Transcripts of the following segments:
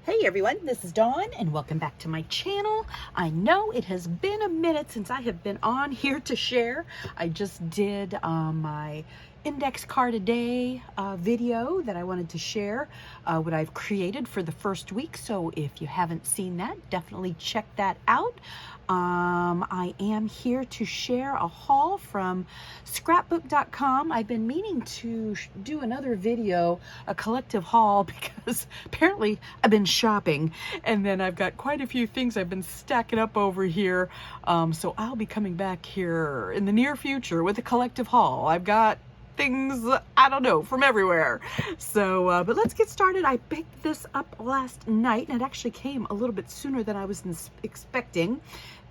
Hey everyone, this is Dawn and welcome back to my channel. I know it has been a minute since I have been on here to share. I just did my index card a day video that I wanted to share what I've created for the first week. So if you haven't seen that, definitely check that out. I am here to share a haul from scrapbook.com. I've been meaning to do another video, a collective haul, because apparently I've been shopping and then I've got quite a few things I've been stacking up over here. So I'll be coming back here in the near future with a collective haul. I've got things, I don't know, from everywhere. So, but let's get started. I picked this up last night and it actually came a little bit sooner than I was expecting.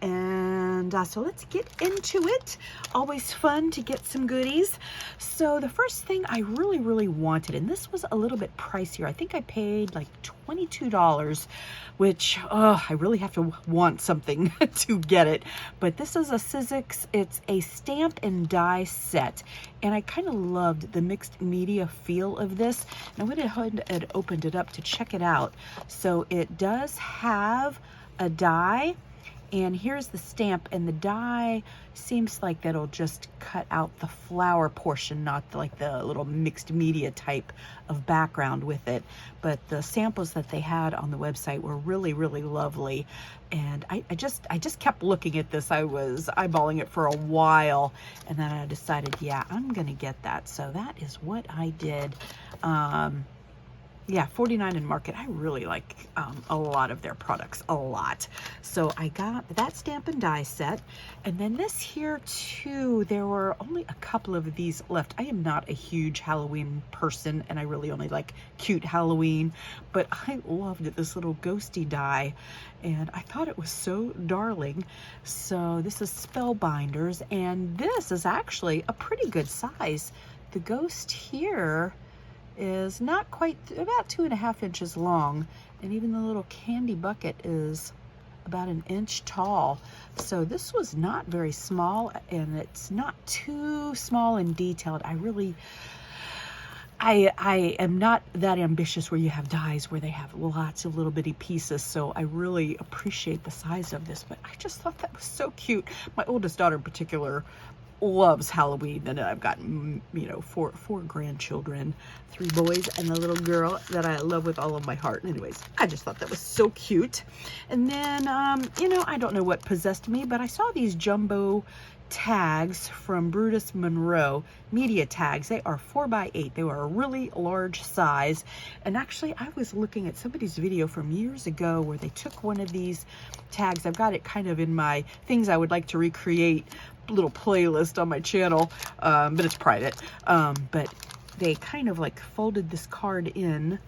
And so let's get into it. Always fun to get some goodies. So the first thing I really wanted, and this was a little bit pricier. I think I paid like $22, which I really have to want something to get it. But this is a Sizzix. It's a stamp and die set. And I kind of loved the mixed media feel of this. And I went ahead and opened it up to check it out. So it does have a die. And here's the stamp, and the die seems like that'll just cut out the flower portion, not like the little mixed media type of background with it. But the samples that they had on the website were really lovely. And I just kept looking at this. I was eyeballing it for a while, and then I decided, yeah, I'm gonna get that. So that is what I did. Yeah, 49 in Market. I really like a lot of their products, a lot. So I got that stamp and die set. And then this here too, there were only a couple of these left. I am not a huge Halloween person and I really only like cute Halloween, but I loved it, this little ghosty die. And I thought it was so darling. So this is Spellbinders, and this is actually a pretty good size. The ghost here is not quite, about 2.5 inches long, and even the little candy bucket is about 1 inch tall. So this was not very small, and it's not too small and detailed. I am not that ambitious where you have dies where they have lots of little bitty pieces, so I really appreciate the size of this, but I just thought that was so cute. My oldest daughter in particular loves Halloween, and I've got, you know, four grandchildren, 3 boys and a little girl that I love with all of my heart. Anyways, I just thought that was so cute. And then, you know, I don't know what possessed me, but I saw these jumbo tags from Brutus Monroe, media tags. They are 4x8. They were a really large size. And actually, I was looking at somebody's video from years ago where they took one of these tags. I've got it kind of in my things I would like to recreate little playlist on my channel, but it's private. But they kind of like folded this card in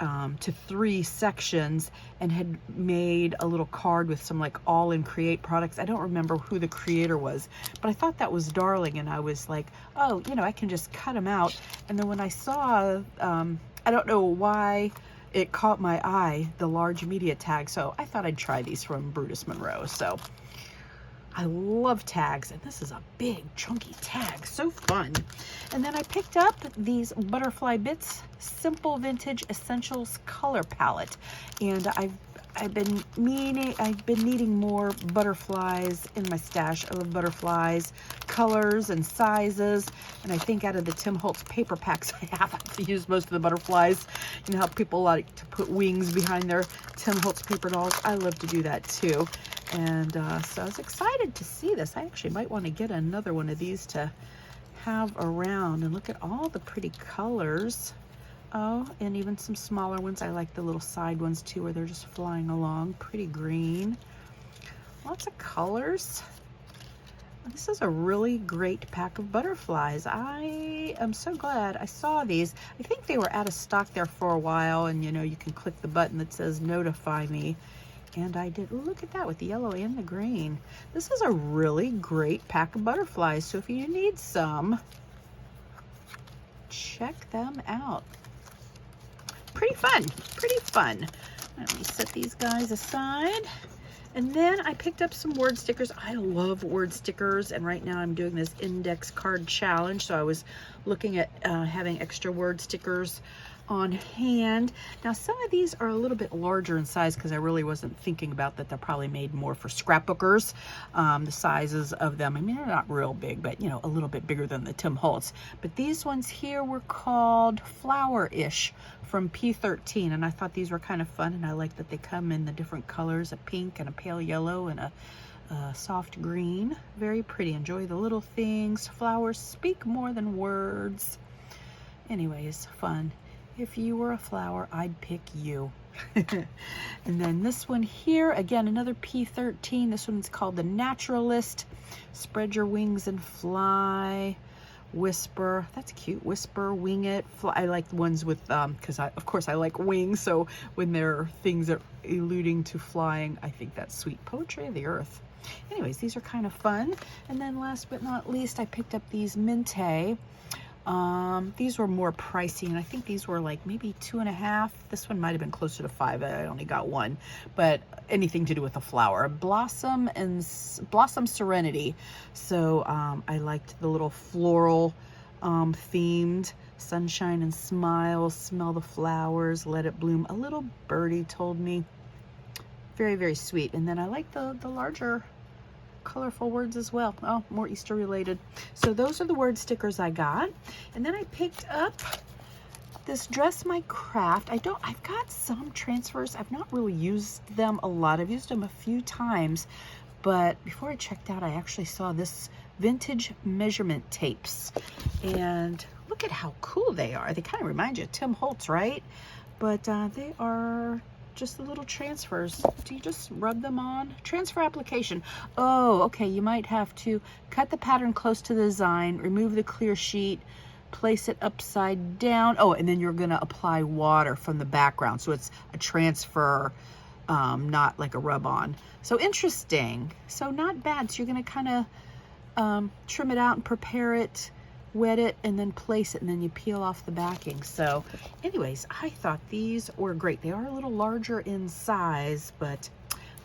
to 3 sections and had made a little card with some like All in Create products. I don't remember who the creator was, but I thought that was darling, and I was like, oh, you know, I can just cut them out. And then when I saw, I don't know why it caught my eye, the large media tag, so I thought I'd try these from Brutus Monroe. So I love tags, and this is a big chunky tag, so fun. And then I picked up these Butterfly Bits Simple Vintage Essentials color palette, and I've been needing more butterflies in my stash. I love butterflies, colors and sizes, and I think out of the Tim Holtz paper packs I have, I've used most of the butterflies. You know how people like to put wings behind their Tim Holtz paper dolls? I love to do that too. And so I was excited to see this. I actually might want to get another one of these to have around, and look at all the pretty colors. Oh, and even some smaller ones. I like the little side ones too, where they're just flying along. Pretty green. Lots of colors. This is a really great pack of butterflies. I am so glad I saw these. I think they were out of stock there for a while, and you know, you can click the button that says notify me. And I did. Look at that with the yellow and the green. This is a really great pack of butterflies. So if you need some, check them out. Pretty fun, pretty fun. Let me set these guys aside. And then I picked up some word stickers. I love word stickers, and right now I'm doing this index card challenge, so I was looking at having extra word stickers on hand. Now some of these are a little bit larger in size because I really wasn't thinking about that. They're probably made more for scrapbookers. The sizes of them, I mean, they're not real big, but you know, a little bit bigger than the Tim Holtz. But these ones here were called Flower-ish from P13, and I thought these were kind of fun, and I like that they come in the different colors, a pink and a pale yellow and a soft green. Very pretty. Enjoy the little things. Flowers speak more than words. Anyways, fun. If you were a flower, I'd pick you. And then this one here, again, another P13. This one's called the Naturalist. Spread your wings and fly. Whisper. That's cute. Whisper, wing it, fly. I like the ones with, because of course I like wings. So when there are things that are alluding to flying, I think that's sweet. Poetry of the Earth. Anyways, these are kind of fun. And then last but not least, I picked up these Minte. These were more pricey, and I think these were like maybe 2.5. This one might have been closer to 5. I only got one, but anything to do with a flower. Blossom Serenity. So I liked the little floral themed sunshine and smiles. Smell the flowers, let it bloom. A little birdie told me. Very, very sweet. And then I like the larger colorful words as well. Oh, more Easter related. So those are the word stickers I got. And then I picked up this Dress My Craft. I've got some transfers. I've not really used them a lot. I've used them a few times, but before I checked out, I actually saw this vintage measurement tapes, and look at how cool they are. They kind of remind you of Tim Holtz, right? But they are just the little transfers. Do you just rub them on? Transfer application. Oh, okay. You might have to cut the pattern close to the design, remove the clear sheet, place it upside down. Oh, and then you're going to apply water from the background. So it's a transfer, not like a rub on. So interesting. So not bad. So you're going to kind of trim it out and prepare it, wet it, and then place it, and then you peel off the backing. So anyways, I thought these were great. They are a little larger in size, but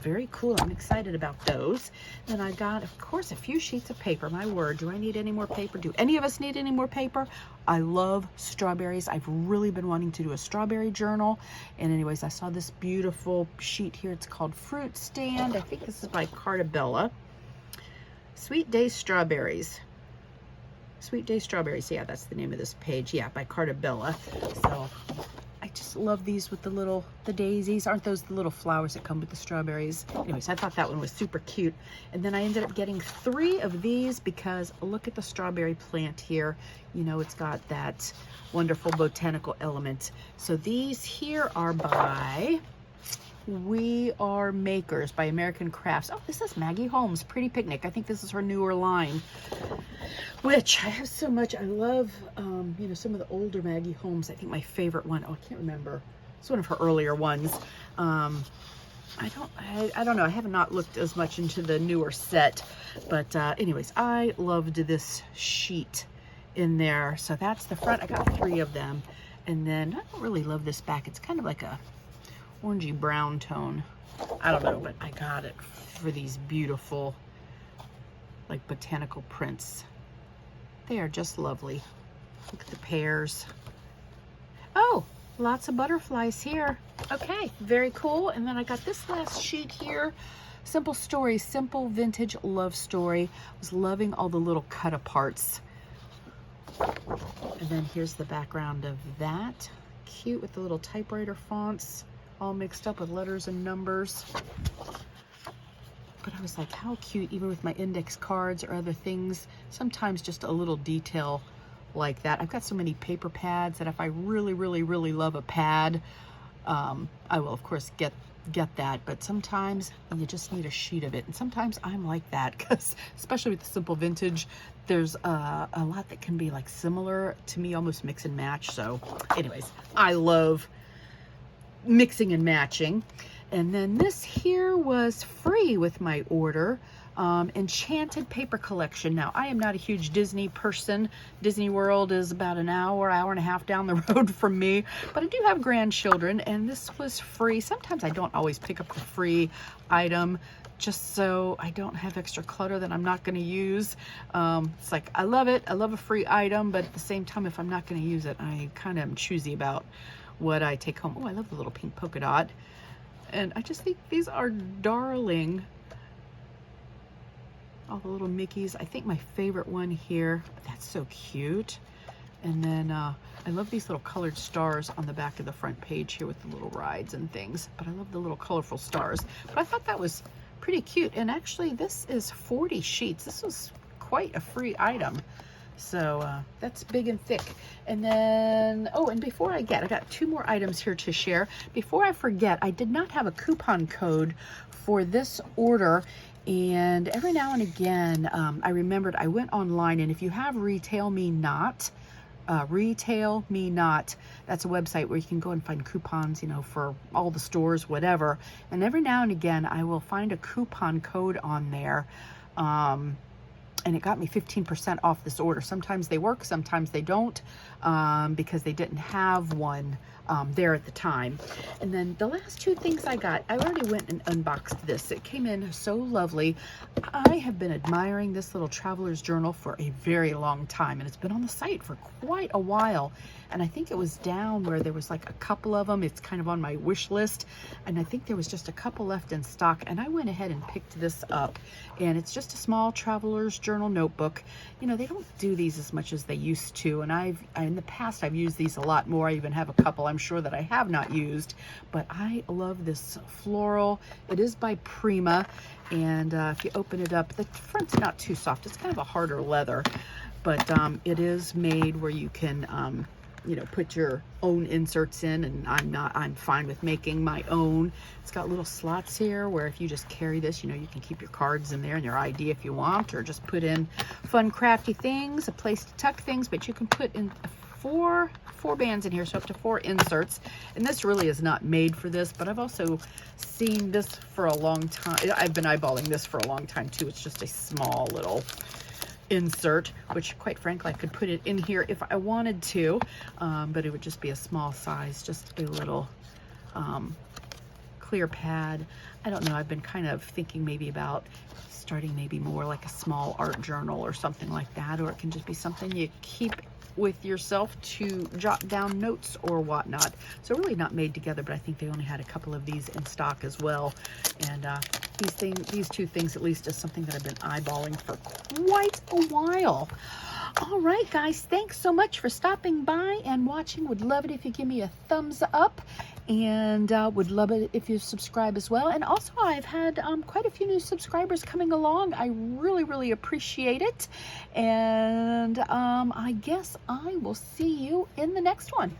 very cool. I'm excited about those. Then I got, of course, a few sheets of paper. My word, do I need any more paper? Do any of us need any more paper? I love strawberries. I've really been wanting to do a strawberry journal. And anyways, I saw this beautiful sheet here. It's called Fruit Stand. I think this is by Carta Bella. Sweet Day Strawberries. Sweet Day Strawberries. Yeah, that's the name of this page. Yeah, by Carta Bella. So I just love these with the daisies. Aren't those the little flowers that come with the strawberries? Anyways, I thought that one was super cute. And then I ended up getting 3 of these because look at the strawberry plant here. You know, it's got that wonderful botanical element. So these here are by We Are Makers by American Crafts. Oh, this is Maggie Holmes, Pretty Picnic. I think this is her newer line, which I have so much. I love, you know, some of the older Maggie Holmes. I think my favorite one, oh, I can't remember. It's one of her earlier ones. I don't know. I have not looked as much into the newer set, but anyways, I loved this sheet in there. So that's the front. I got 3 of them. And then I don't really love this back. It's kind of like a orangey brown tone. I don't know, but I got it for these beautiful like botanical prints. They are just lovely. Look at the pears. Oh, lots of butterflies here. Okay, very cool. And then I got this last sheet here. Simple Story, Simple Vintage Love Story. I was loving all the little cut aparts. And then here's the background of that. Cute with the little typewriter fonts, all mixed up with letters and numbers. But I was like, how cute, even with my index cards or other things. Sometimes just a little detail like that. I've got so many paper pads that if I really, really, really love a pad, I will of course get that. But sometimes you just need a sheet of it. And sometimes I'm like that, because especially with the Simple Vintage, there's a lot that can be like similar to me, almost mix and match. So anyways, I love mixing and matching. And then this here was free with my order. Enchanted paper collection. Now, I am not a huge Disney person. Disney World is about an hour and a half down the road from me, but I do have grandchildren, and this was free. Sometimes I don't always pick up a free item just so I don't have extra clutter that I'm not going to use. It's like, I love it. I love a free item, but at the same time, if I'm not going to use it, I kind of am choosy about what I take home. Oh, I love the little pink polka dot. And I just think these are darling. All the little Mickeys. I think my favorite one here, that's so cute. And then I love these little colored stars on the back of the front page here with the little rides and things. But I love the little colorful stars. But I thought that was pretty cute. And actually, this is 40 sheets. This was quite a free item. So that's big and thick. And then, oh, and before I got 2 more items here to share. Before I forget, I did not have a coupon code for this order. And every now and again, I remembered I went online, and if you have Retail Me Not, Retail Me Not, that's a website where you can go and find coupons, you know, for all the stores, whatever. And every now and again, I will find a coupon code on there. And it got me 15% off this order. Sometimes they work, sometimes they don't, because they didn't have one there at the time. And then the last 2 things I got, I already went and unboxed this. It came in so lovely. I have been admiring this little traveler's journal for a very long time, and it's been on the site for quite a while. And I think it was down where there was like a couple of them. It's kind of on my wish list, and I think there was just a couple left in stock, and I went ahead and picked this up. And it's just a small traveler's journal notebook. You know, they don't do these as much as they used to, and in the past I've used these a lot more. I even have a couple I'm sure that I have not used, but I love this floral. It is by Prima, and if you open it up, the front's not too soft. It's kind of a harder leather, but it is made where you can you know, put your own inserts in, and I'm fine with making my own. It's got little slots here where if you just carry this, you know, you can keep your cards in there and your ID if you want, or just put in fun crafty things, a place to tuck things, but you can put in four bands in here, so up to 4 inserts. And this really is not made for this, but I've also seen this for a long time. I've been eyeballing this for a long time too. It's just a small little insert, which quite frankly I could put it in here if I wanted to, but it would just be a small size, just a little clear pad. I don't know, I've been kind of thinking maybe about starting maybe more like a small art journal or something like that, or it can just be something you keep with yourself to jot down notes or whatnot. So really not made together, but I think they only had a couple of these in stock as well. And these 2 things at least is something that I've been eyeballing for quite a while. All right, guys, thanks so much for stopping by and watching. Would love it if you give me a thumbs up, and would love it if you subscribe as well. And also, I've had quite a few new subscribers coming along. I really, really appreciate it. And I guess I will see you in the next one.